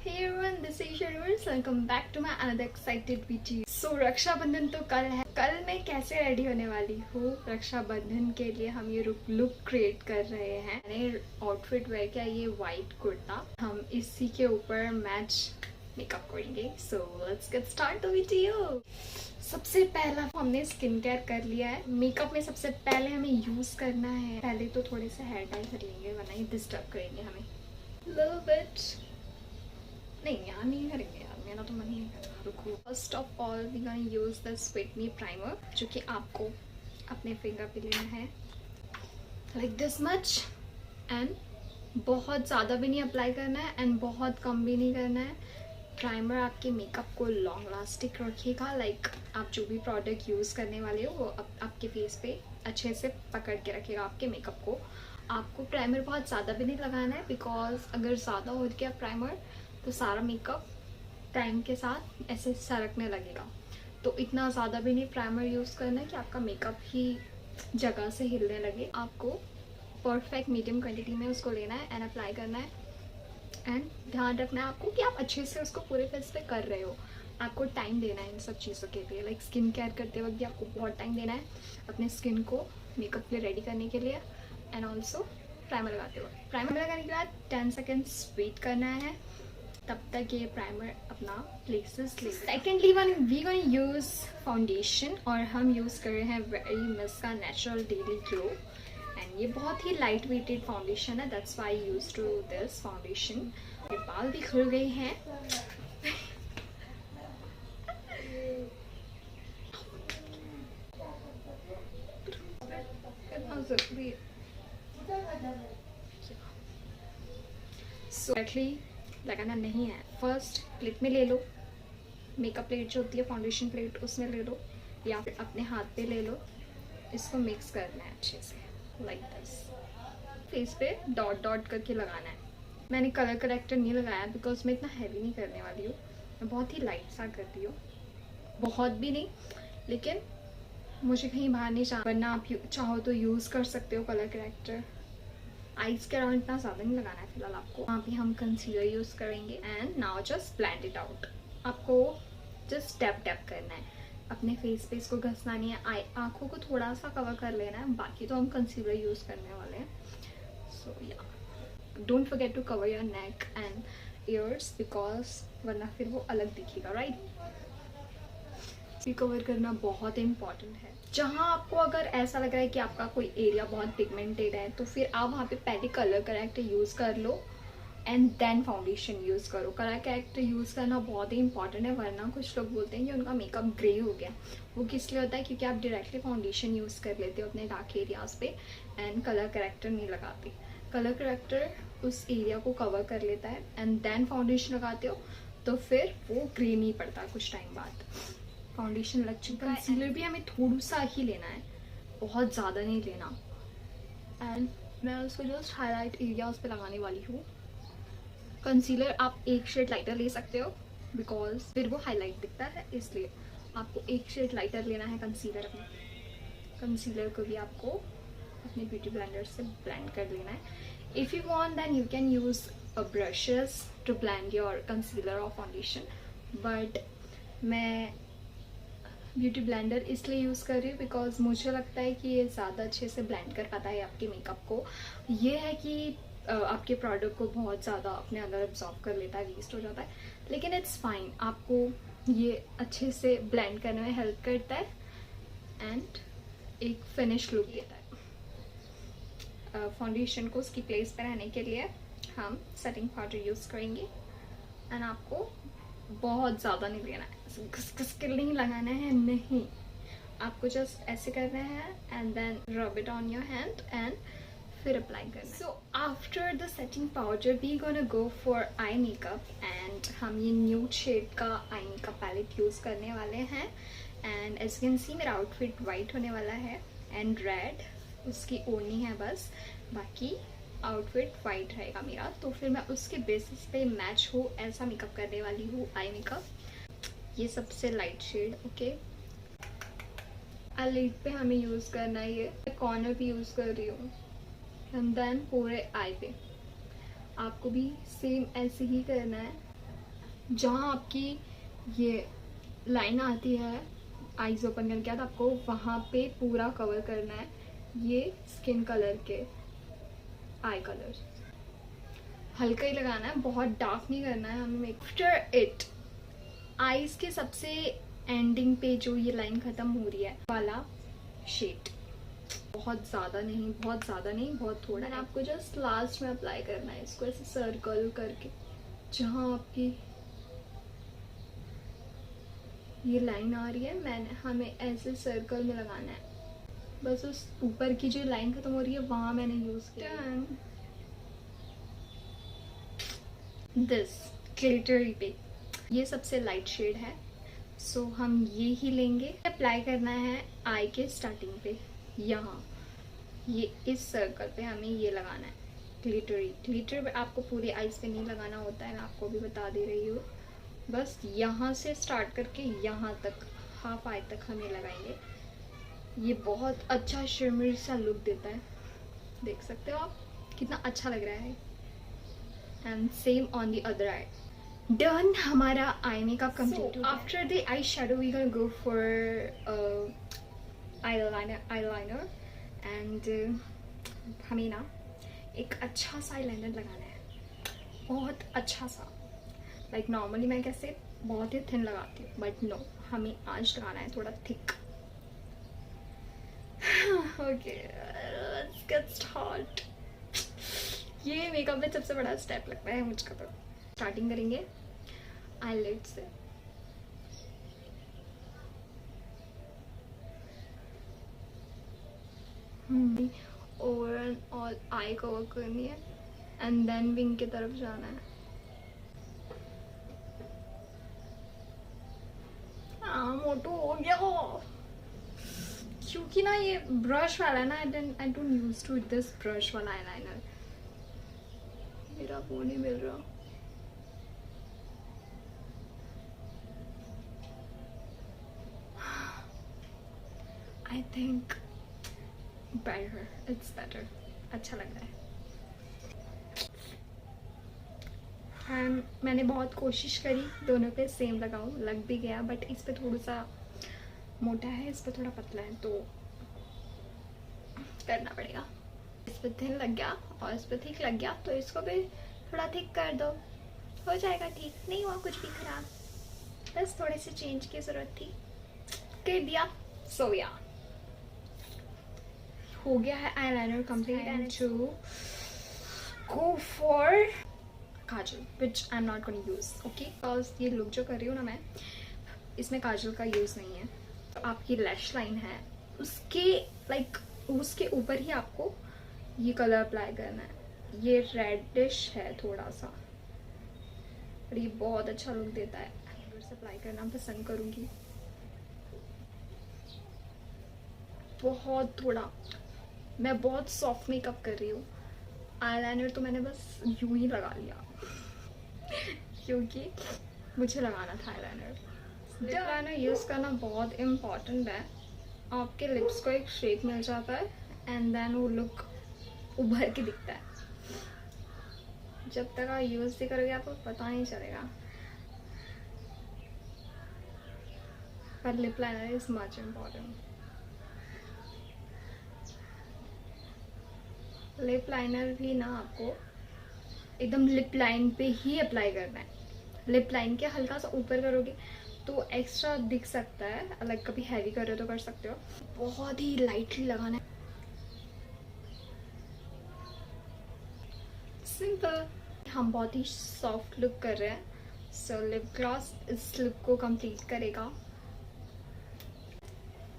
Hey everyone, this is Shirvars. Welcome back to my another excited video. So Rakshabandhan तो कल है। कल मैं कैसे रेडी होने वाली हूँ रक्षाबंधन के लिए हम ये लुक क्रिएट कर रहे हैं। मैंने आउटफिट वेयर किया ये वाइट कुर्ता, हम इसी के ऊपर मैच मेकअप करेंगे। So let's get start the video. सबसे पहला हमने स्किन केयर कर लिया है। मेकअप में सबसे पहले हमें यूज करना है, पहले तो थोड़े से हेयर डाई कर लेंगे वरना ये डिस्टर्ब करेंगे हमें little bit। नहीं यार नहीं करेंगे यार, मेरा तो मन ही नहीं कर रहा। रुको, first of all we gonna use the sweet me primer, जो कि आपको अपने फिंगर पे लेना है लाइक दिस मच। एंड बहुत ज़्यादा भी नहीं अप्लाई करना है एंड बहुत कम भी नहीं करना है। प्राइमर आपके मेकअप को लॉन्ग लास्टिक रखेगा। लाइक आप जो भी प्रोडक्ट यूज़ करने वाले हो वो आपके फेस पे अच्छे से पकड़ के रखेगा आपके मेकअप को। आपको प्राइमर बहुत ज़्यादा भी नहीं लगाना है, बिकॉज अगर ज़्यादा हो गया प्राइमर तो सारा मेकअप टाइम के साथ ऐसे सरकने लगेगा। तो इतना ज़्यादा भी नहीं प्राइमर यूज़ करना है कि आपका मेकअप ही जगह से हिलने लगे। आपको परफेक्ट मीडियम क्वांटिटी में उसको लेना है एंड अप्लाई करना है। एंड ध्यान रखना है आपको कि आप अच्छे से उसको पूरे फेस पे कर रहे हो। आपको टाइम देना है इन सब चीज़ों के लिए। लाइक स्किन केयर करते वक्त भी आपको बहुत टाइम देना है अपने स्किन को मेकअप के लिए रेडी करने के लिए। एंड ऑल्सो प्राइमर लगाते वक्त, प्राइमर लगाने के बाद 10 सेकेंड्स वेट करना है, तब तक ये प्राइमर अपना प्लेसेस ले। Secondly we gonna use foundation, और हम यूज़ कर रहे हैं वेरी मिस का नेचुरल डेली ग्लो। एंड ये बहुत ही लाइट वेटेड फाउंडेशन है, that's why I use to this foundation. ये बाल भी खुल गए हैं। सो लगाना नहीं है। फर्स्ट प्लेट में ले लो, मेकअप प्लेट जो होती है फाउंडेशन प्लेट, उसमें ले लो या फिर अपने हाथ पे ले लो। इसको मिक्स करना है अच्छे से लाइक दिस। फेस पे डॉट डॉट करके लगाना है। मैंने कलर करेक्टर नहीं लगाया बिकॉज मैं इतना हैवी नहीं करने वाली हूँ, मैं बहुत ही लाइट सा कर रही हूँ, बहुत भी नहीं, लेकिन मुझे कहीं बाहर नहीं जाना। वरना आप चाहो तो यूज़ कर सकते हो कलर करेक्टर। आइज के अराउंड इतना ज़्यादा नहीं लगाना है फिलहाल आपको। वहाँ पे हम कंसीलर यूज़ करेंगे and now just blend it out. आपको जस्ट टैप टैप करना है अपने फेस पे, इसको घसना नहीं है। आँखों को थोड़ा सा कवर कर लेना है, बाकी तो हम कंसीलर यूज़ करने वाले हैं। So ya don't forget to cover your neck and ears, because वरना फिर वो अलग दिखेगा, राइट। कवर करना बहुत इंपॉर्टेंट है। जहाँ आपको अगर ऐसा लग रहा है कि आपका कोई एरिया बहुत पिगमेंटेड है तो फिर आप वहाँ पे पहले कलर करेक्टर यूज़ कर लो एंड देन फाउंडेशन यूज़ करो। कलर करेक्टर यूज़ करना बहुत ही इंपॉर्टेंट है, वरना कुछ लोग बोलते हैं कि उनका मेकअप ग्रे हो गया। वो किस लिए होता है, क्योंकि आप डायरेक्टली फाउंडेशन यूज़ कर लेते हो अपने डार्क एरियाज़ पे एंड कलर करेक्टर नहीं लगाते। कलर करेक्टर उस एरिया को कवर कर लेता है एंड देन फाउंडेशन लगाते हो तो फिर वो ग्रे नहीं पड़ता कुछ टाइम बाद। फाउंडेशन लग चुका है। कंसीलर भी हमें थोड़ा सा ही लेना है, बहुत ज़्यादा नहीं लेना। एंड मैं उसको जस्ट हाईलाइट एरियाज पे लगाने वाली हूँ। कंसीलर आप एक शेड लाइटर ले सकते हो बिकॉज फिर वो हाईलाइट दिखता है, इसलिए आपको एक शेड लाइटर लेना है कंसीलर में। कंसीलर को भी आपको अपने ब्यूटी ब्लेंडर से ब्लेंड कर लेना है। If you want then you can use brushes to blend your concealer और फाउंडेशन, बट मैं ब्यूटी ब्लेंडर इसलिए यूज़ कर रही हूँ बिकॉज मुझे लगता है कि ये ज़्यादा अच्छे से ब्लेंड कर पाता है आपके मेकअप को। ये है कि आपके प्रोडक्ट को बहुत ज़्यादा अपने अंदर एब्जॉर्ब कर लेता है, वेस्ट हो जाता है, लेकिन इट्स फाइन। आपको ये अच्छे से ब्लेंड करने में हेल्प करता है एंड एक फिनिश लुक देता है। फाउंडेशन को उसकी प्लेस पर रहने के लिए हम सेटिंग पाउडर यूज़ करेंगे एंड आपको बहुत ज़्यादा नहीं लेना है, घस घस के नहीं लगाना है, नहीं, आपको जस्ट ऐसे करना है and then rub it on your hand and फिर अप्लाई करना है। So after the setting powder we gonna go for eye makeup and हम ये न्यूड शेड का आई मेकअप पैलेट यूज़ करने वाले हैं। And as you can see मेरा आउटफिट वाइट होने वाला है एंड रेड उसकी ओढ़नी है बस, बाकी आउटफिट वाइट रहेगा मेरा। तो फिर मैं उसके बेसिस पे मैच हो ऐसा मेकअप करने वाली हूँ आई मेकअप। ये सबसे लाइट शेड, ओके। आईलिड पे हमें यूज़ करना है, ये कॉर्नर पे यूज़ कर रही हूँ एंड देन पूरे आई पे आपको भी सेम ऐसे ही करना है। जहाँ आपकी ये लाइन आती है आईज ओपन करके बाद आपको वहाँ पे पूरा कवर करना है ये स्किन कलर के आई कलर। हल्का ही लगाना है, बहुत डार्क नहीं करना है हमें। आफ्टर इट आईज के सबसे एंडिंग पे जो ये लाइन खत्म हो रही है वाला शेड, बहुत ज़्यादा नहीं, बहुत ज़्यादा नहीं, बहुत थोड़ा है। आपको जस्ट लास्ट में अप्लाई करना है इसको ऐसे सर्कल करके, जहाँ आपकी ये लाइन आ रही है हमें ऐसे सर्कल में लगाना है। बस उस ऊपर की जो लाइन खत्म हो रही है वहाँ मैंने यूज़ किया दिस ग्लिटरी पे। ये सबसे लाइट शेड है, सो हम ये ही लेंगे। अप्लाई करना है आई के स्टार्टिंग पे, यहाँ ये इस सर्कल पे हमें ये लगाना है ग्लिटर। आपको पूरी आईज पे नहीं लगाना होता है, मैं आपको भी बता दे रही हूँ। बस यहाँ से स्टार्ट करके यहाँ तक, हाफ आई तक हम ये लगाएंगे। ये बहुत अच्छा शिमरी सा लुक देता है, देख सकते हो आप कितना अच्छा लग रहा है। And same on the other eye. Done, हमारा eye makeup complete. After the eye shadow we can go for eyeliner and हमें ना एक अच्छा सा आईलाइनर लगाना है, बहुत अच्छा सा। लाइक नॉर्मली मैं कैसे बहुत ही थिन लगाती हूँ, बट नो, हमें आज लगाना है थोड़ा thick. Okay, let's get start. ये मेकअप में सबसे बड़ा स्टेप लगता है मुझको। तो स्टार्टिंग करेंगे आईलिड से। Over and all I cover करनी है एंड देन विंग की तरफ जाना है। मोटो हो गया क्योंकि ना ये ब्रश वाला है ना, I don't use to this brush वाला आईलाइनर। मेरा वो नहीं मिल रहा। I think better, it's better, अच्छा लग रहा है। मैंने बहुत कोशिश करी दोनों पे सेम लगाऊं, लग भी गया, बट इस पे थोड़ा सा मोटा है, इस पे थोड़ा पतला है, तो करना पड़ेगा। इस पे थिन लग गया और इस पे थिक लग गया, तो इसको भी थोड़ा थिक कर दो, हो जाएगा ठीक। नहीं हुआ कुछ भी खराब, बस थोड़े से चेंज की जरूरत थी, कर दिया। सो या हो गया है eyeliner complete and to go for kajal, which I am not going use, okay, because ये लुक जो कर रही हूँ ना मैं, इसमें काजल का यूज नहीं है। तो आपकी लैश लाइन है उसके लाइक उसके ऊपर ही आपको ये कलर अप्लाई करना है। ये रेडिश है थोड़ा सा, और ये बहुत अच्छा लुक देता है। अप्लाई करना पसंद करूंगी, बहुत थोड़ा। मैं बहुत सॉफ्ट मेकअप कर रही हूँ। आईलाइनर तो मैंने बस यूं ही लगा लिया क्योंकि मुझे लगाना था आईलाइनर। लिप लाइनर यूज़ करना बहुत इम्पॉर्टेंट है। आपके लिप्स को एक शेप मिल जाता है एंड देन वो लुक उभर के दिखता है। जब तक आप यूज़ भी करोगे आपको पता नहीं चलेगा, पर lip liner is much important. Lip liner भी ना आपको एकदम लिप लाइन पे ही अप्लाई करना है। लिप लाइन के हल्का सा ऊपर करोगे तो एक्स्ट्रा दिख सकता है, अलग कभी हैवी कर रहे हो तो कर सकते हो। बहुत ही लाइटली लगाना है, सिंपल। हम बहुत ही सॉफ्ट लुक कर रहे हैं, सो लिप ग्लॉस इस लुक को कंप्लीट करेगा।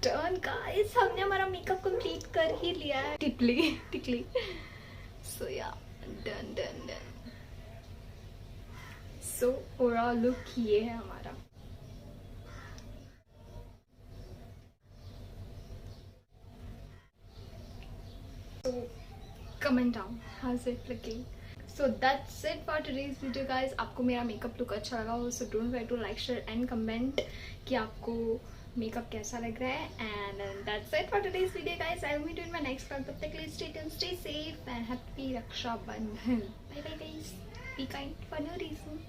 डन गाइस, हमने हमारा मेकअप कंप्लीट कर ही लिया है। टिकली सो या डन डन डन। सो पूरा लुक ये है हमारा। So comment down how's it looking. So that's it for today's video guys. आपको मेरा मेकअप लुक अच्छा लगा हो, so don't forget to like, share and comment कि आपको मेकअप कैसा लग रहा है। And that's it for today's video guys. I will meet you in my next vlog. तब तक के लिए stay tuned, stay safe and happy Raksha Bandhan. Bye bye guys. Be kind for no reason.